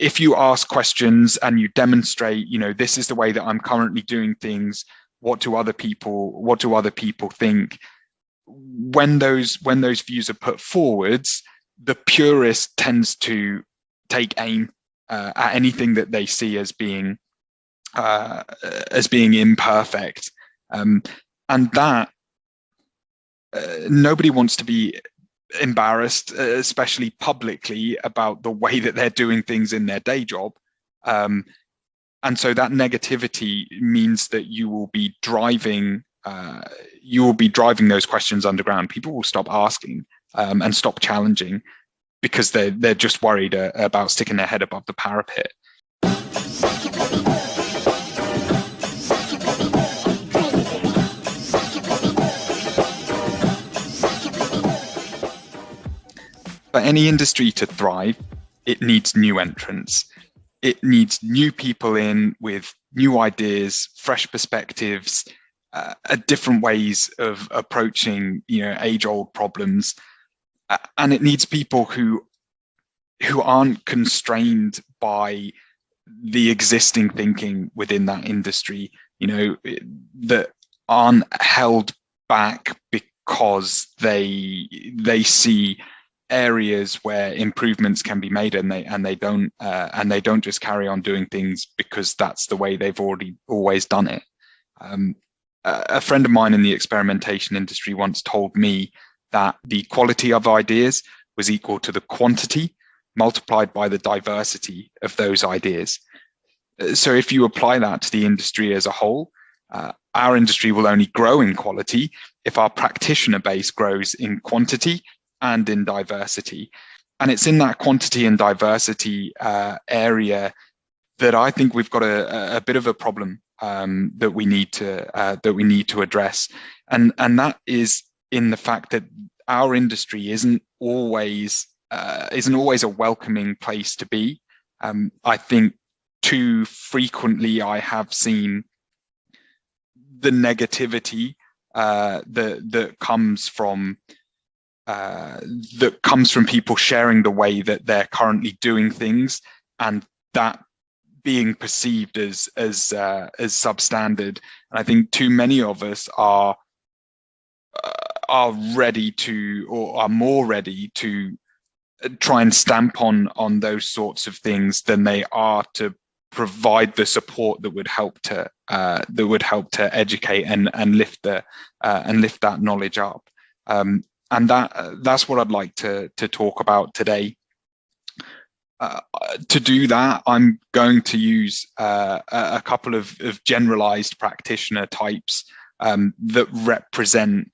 if you ask questions and you demonstrate, this is the way that I'm currently doing things, what do other people think? When those views are put forwards, the purist tends to take aim at anything that they see as being imperfect, and that nobody wants to be embarrassed, especially publicly, about the way that they're doing things in their day job. And so that negativity means that you will be driving those questions underground. People will stop asking and stop challenging because they're just worried about sticking their head above the parapet. For any industry to thrive, it needs new entrants. It needs new people in with new ideas, fresh perspectives, different ways of approaching, age-old problems, and it needs people who aren't constrained by the existing thinking within that industry, that aren't held back because they see areas where improvements can be made, and they don't just carry on doing things because that's the way they've always done it. A friend of mine in the experimentation industry once told me that the quality of ideas was equal to the quantity multiplied by the diversity of those ideas. So if you apply that to the industry as a whole, our industry will only grow in quality if our practitioner base grows in quantity and in diversity. And it's in that quantity and diversity area that I think we've got a bit of a problem that we need to address, and that is in the fact that our industry isn't always a welcoming place to be. I think too frequently I have seen the negativity that comes from people sharing the way that they're currently doing things, and that being perceived as substandard. And I think too many of us are ready to, or are more ready to, try and stamp on those sorts of things than they are to provide the support that would help to educate and lift that knowledge up. And that's what I'd like to talk about today. To do that, I'm going to use a couple of generalized practitioner types that represent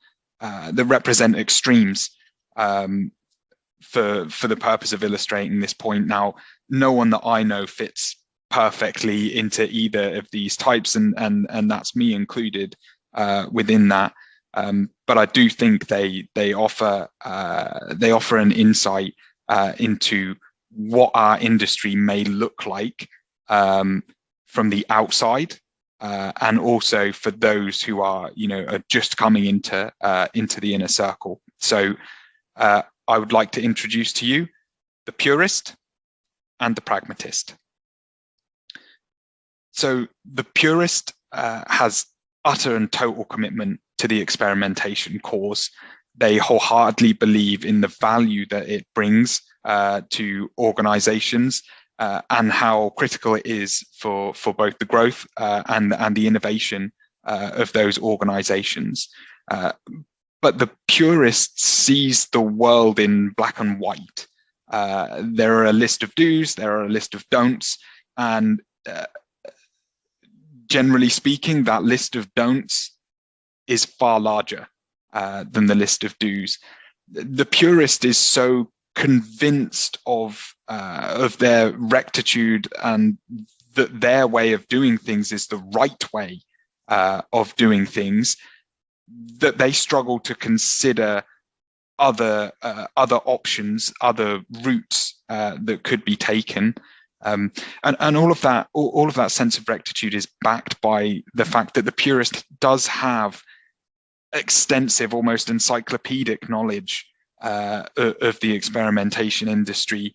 extremes for the purpose of illustrating this point. Now, no one that I know fits perfectly into either of these types, and that's me included within that. But I do think they offer an insight into what our industry may look like from the outside, and also for those who are just coming into the inner circle. So I would like to introduce to you the purist and the pragmatist. So the purist has utter and total commitment to the experimentation cause. They wholeheartedly believe in the value that it brings to organizations, and how critical it is for both the growth and the innovation of those organizations. But the purist sees the world in black and white. There are a list of do's, there are a list of don'ts, and generally speaking, that list of don'ts is far larger than the list of do's. The purist is so convinced of their rectitude and that their way of doing things is the right way of doing things, that they struggle to consider other options, other routes that could be taken. And all of that sense of rectitude is backed by the fact that the purist does have extensive, almost encyclopedic knowledge of the experimentation industry.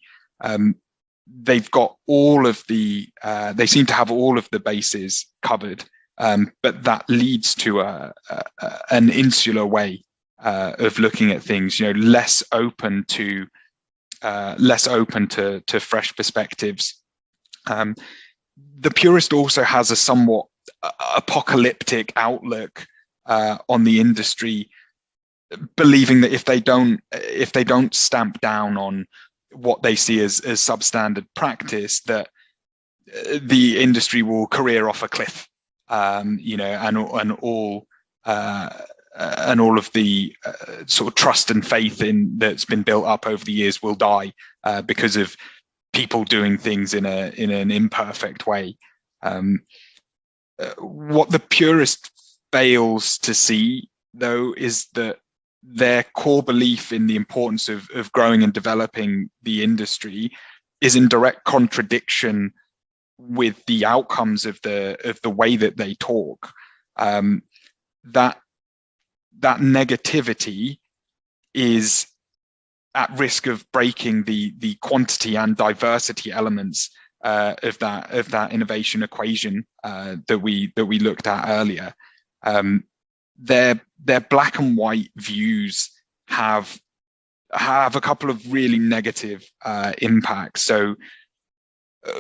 they've got all of the, they seem to have all of the bases covered, but that leads to an insular way of looking at things, less open to fresh perspectives. The purist also has a somewhat apocalyptic outlook on the industry, believing that if they don't stamp down on what they see as substandard practice, that the industry will career off a cliff, and all of the sort of trust and faith that's been built up over the years will die because of people doing things in an imperfect way. What the purist fails to see, though, is that their core belief in the importance of growing and developing the industry is in direct contradiction with the outcomes of the way that they talk. That negativity is at risk of breaking the quantity and diversity elements of that innovation equation that we looked at earlier. Their black and white views have a couple of really negative impacts. So,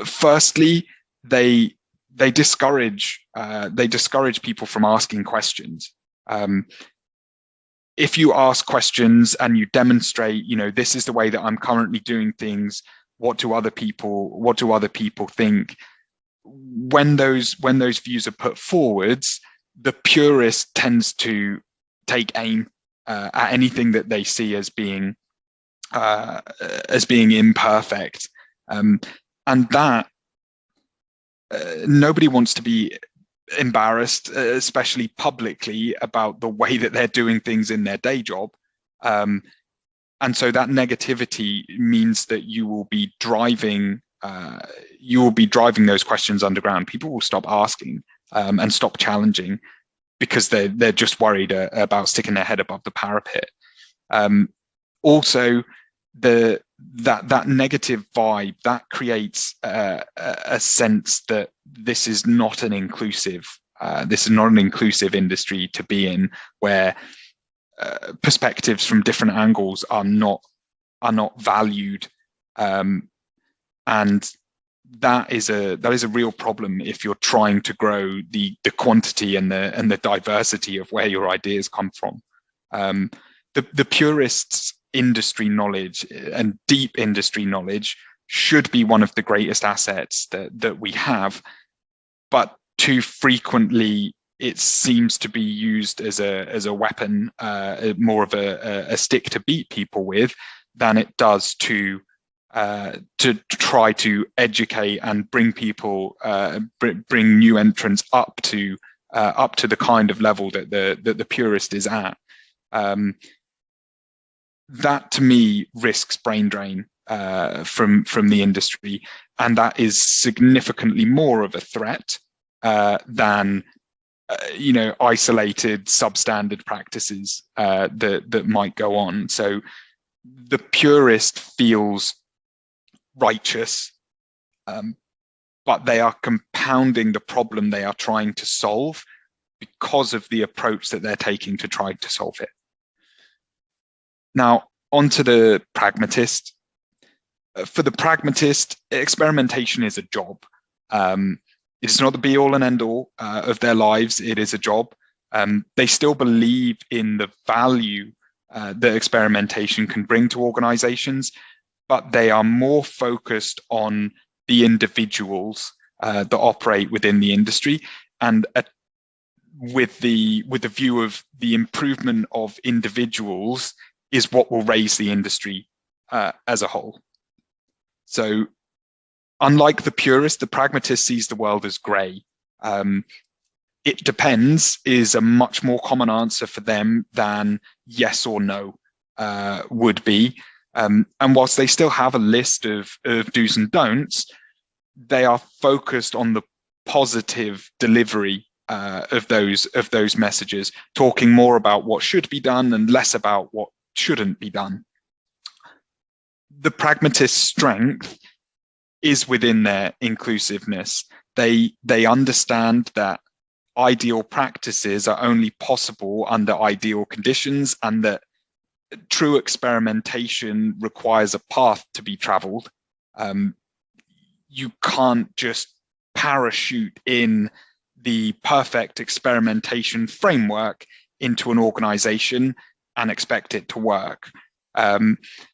firstly, they discourage people from asking questions. If you ask questions and you demonstrate, this is the way that I'm currently doing things, what do other people think? When those views are put forwards, the purist tends to take aim at anything that they see as being imperfect, and that nobody wants to be embarrassed, especially publicly, about the way that they're doing things in their day job. And so that negativity means that you will be driving those questions underground. People will stop asking and stop challenging because they're just worried about sticking their head above the parapet. Also, that negative vibe that creates a sense that this is not an inclusive industry to be in, where perspectives from different angles are not valued, and that is a real problem if you're trying to grow the quantity and the diversity of where your ideas come from. The purists' industry knowledge and deep industry knowledge should be one of the greatest assets that we have, but too frequently it seems to be used as a weapon, more of a stick to beat people with, than it does to try to educate and bring people, bring new entrants up to the kind of level that the purist is at. That to me risks brain drain from the industry, and that is significantly more of a threat than isolated substandard practices that might go on. So the purist feels righteous, but they are compounding the problem they are trying to solve because of the approach that they're taking to try to solve it. Now, onto the pragmatist. For the pragmatist, experimentation is a job. It's not the be-all and end-all of their lives. It is a job. They still believe in the value that experimentation can bring to organizations, but they are more focused on the individuals that operate within the industry, and with the view of the improvement of individuals is what will raise the industry as a whole. So unlike the purist, the pragmatist sees the world as grey. It depends is a much more common answer for them than yes or no would be. And whilst they still have a list of do's and don'ts, they are focused on the positive delivery of those messages, talking more about what should be done and less about what shouldn't be done. The pragmatist strength is within their inclusiveness. They understand that ideal practices are only possible under ideal conditions, and that true experimentation requires a path to be traveled. You can't just parachute in the perfect experimentation framework into an organization and expect it to work.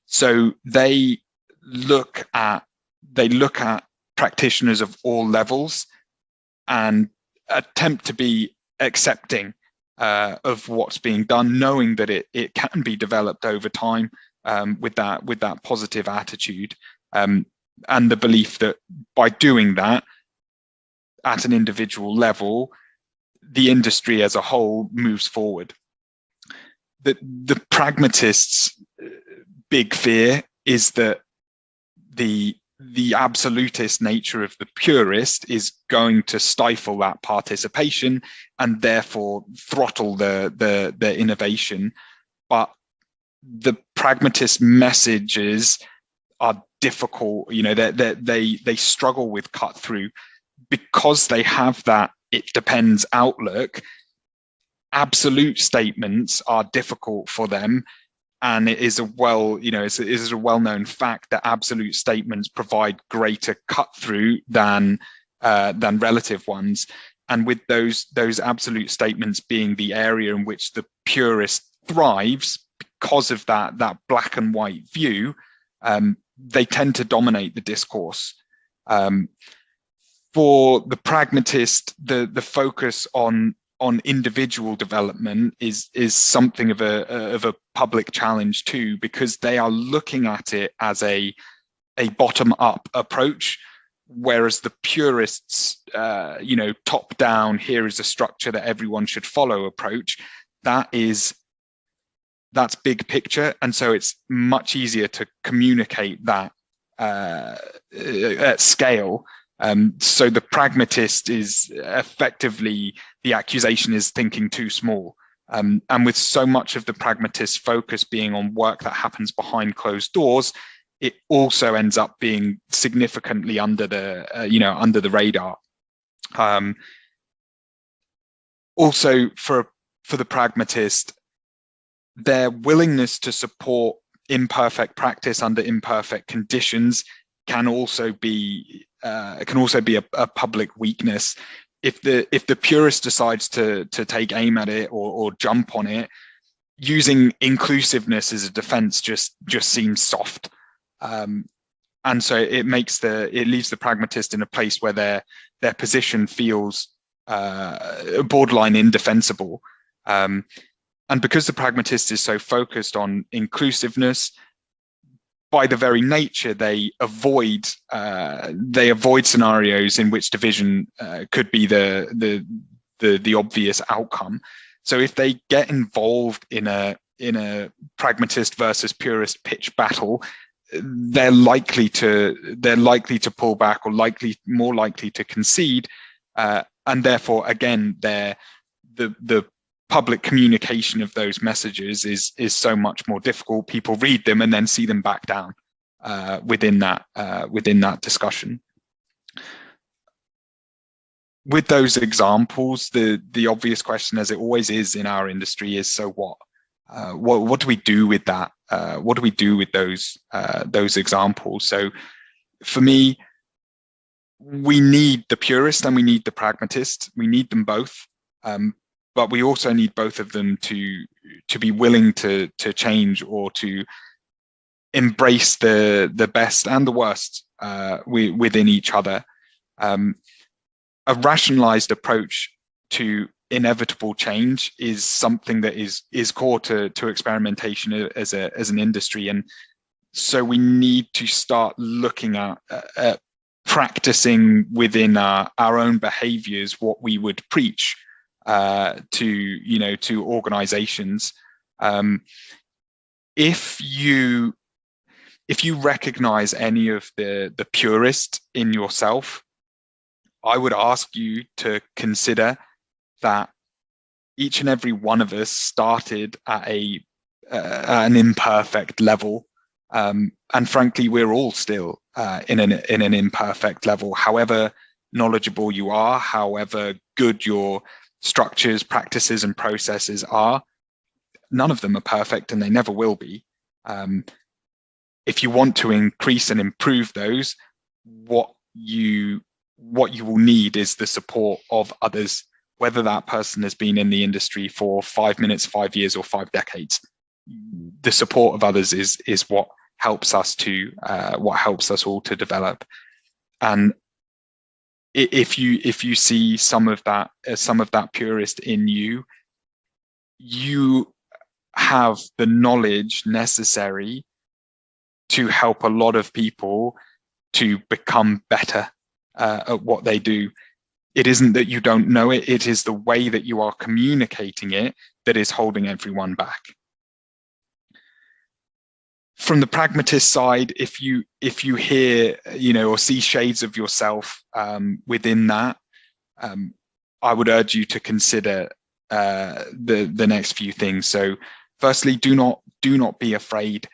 So they look at practitioners of all levels and attempt to be accepting of what's being done, knowing that it can be developed over time, with that positive attitude, and the belief that by doing that at an individual level, the industry as a whole moves forward. The pragmatist's big fear is that the absolutist nature of the purist is going to stifle that participation and therefore throttle the innovation. But the pragmatist messages are difficult. You know, they struggle with cut through because they have that "it depends" outlook. Absolute statements are difficult for them, and it is a well-known fact that absolute statements provide greater cut through than relative ones. And with those absolute statements being the area in which the purist thrives, because of that black and white view, they tend to dominate the discourse. For the pragmatist, the focus on individual development is something of a public challenge too, because they are looking at it as a bottom-up approach, whereas the purists, top down, here is a structure that everyone should follow approach, that's big picture. And so it's much easier to communicate that at scale. So the pragmatist is effectively, the accusation is thinking too small. And with so much of the pragmatist focus being on work that happens behind closed doors, it also ends up being significantly under the radar. Also, for the pragmatist, their willingness to support imperfect practice under imperfect conditions can also be a public weakness. If the purist decides to take aim at it or jump on it, using inclusiveness as a defense just seems soft, and so it leaves the pragmatist in a place where their position feels borderline indefensible. And because the pragmatist is so focused on inclusiveness, by the very nature, they avoid scenarios in which division could be the obvious outcome. So if they get involved in a pragmatist versus purist pitch battle, they're likely to pull back, or more likely to concede, and therefore, again, the public communication of those messages is so much more difficult. People read them and then see them back down within that discussion. With those examples, the obvious question, as it always is in our industry, is so what? What do we do with that? What do we do with those examples? So, for me, we need the purist and we need the pragmatist. We need them both. But we also need both of them to be willing to change, or to embrace the best and the worst within each other. A rationalized approach to inevitable change is something that is core to experimentation as an industry, and so we need to start looking at practicing within our own behaviors what we would preach to organizations. If you recognize any of the purist in yourself, I would ask you to consider that each and every one of us started at an imperfect level. And frankly, we're all still in an imperfect level. However knowledgeable you are, however good your structures, practices, and processes are, none of them are perfect, and they never will be. If you want to increase and improve those, what you will need is the support of others, whether that person has been in the industry for 5 minutes, 5 years, or 5 decades. The support of others is what helps us all to develop. And if you see some of that purist in you, you have the knowledge necessary to help a lot of people to become better at what they do. It isn't that you don't know it, it is the way that you are communicating it that is holding everyone back. From the pragmatist side, if you hear, or see shades of yourself within that, I would urge you to consider the next few things. So firstly, do not be afraid.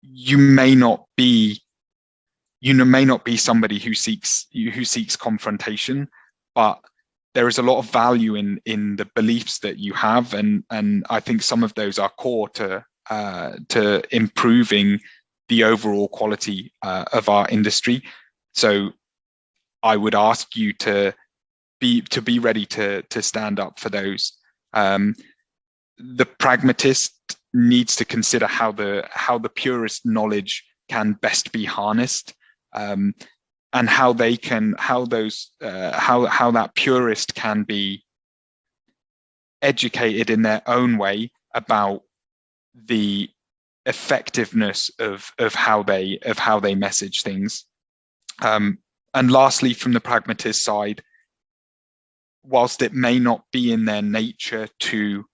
You may not be somebody who seeks confrontation, but there is a lot of value in the beliefs that you have, and I think some of those are core to improving the overall quality of our industry. So I would ask you to be ready to stand up for those. The pragmatist needs to consider how the purist knowledge can best be harnessed, and how that purist can be educated in their own way about the effectiveness of how they message things. And lastly, from the pragmatist side, whilst it may not be in their nature to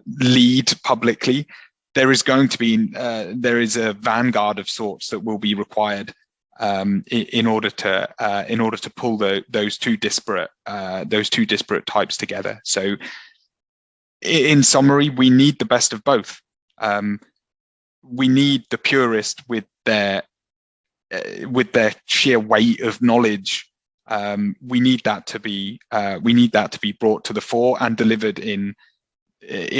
lead publicly, there is a vanguard of sorts that will be required in order to pull those two disparate types together. So, in summary, we need the best of both. We need the purist with their sheer weight of knowledge. We need that to be brought to the fore and delivered in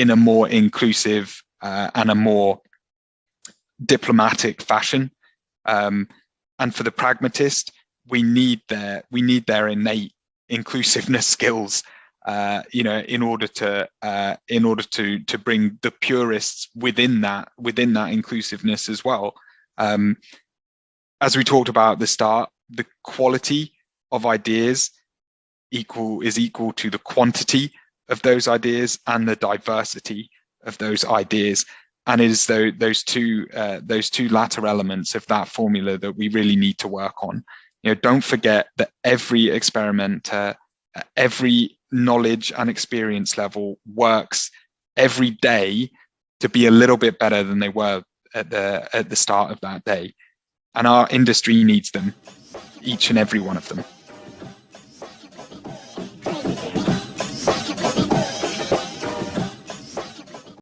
a more inclusive and a more diplomatic fashion. And for the pragmatist, we need their innate inclusiveness skills, in order to bring the purists within that inclusiveness as well. As we talked about at the start, the quality of ideas is equal to the quantity of those ideas and the diversity of those ideas, and it is those two latter elements of that formula that we really need to work on. Don't forget that every experimenter, every knowledge and experience level works every day to be a little bit better than they were at the start of that day, and our industry needs them, each and every one of them.